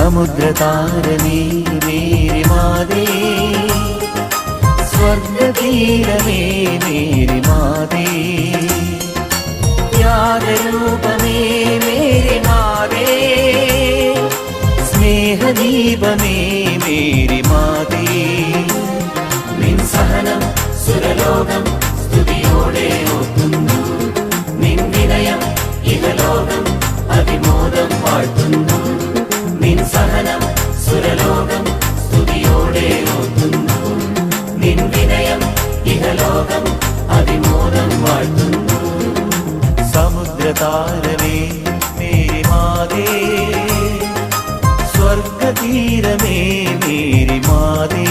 സമുദ്രതാരമേ Mary മാതേ, സ്വർഗതീരമേ Mary മാതേ, ത്യാഗരൂപമേ Mary മാതേ, സ്നേഹദീപമേ Mary മാതേ. നിൻ സഹനം സുരലോകം സ്തുതിയോടെ ഓർക്കുന്നു, നിൻ വിനയം ഇഹലോകം അതിമോദം വാഴ്ത്തുന്നു. നിൻ സഹനം സുരലോകം സ്തുതിയോടെ ഓർക്കുന്നു, നിൻ വിനയം ഇഹലോകം അതിമോദം വാഴ്ത്തുന്നു. സമുദ്രതാരമേ മേരി മാതേ, സ്വർഗതീരമേ മേരി മാതേ.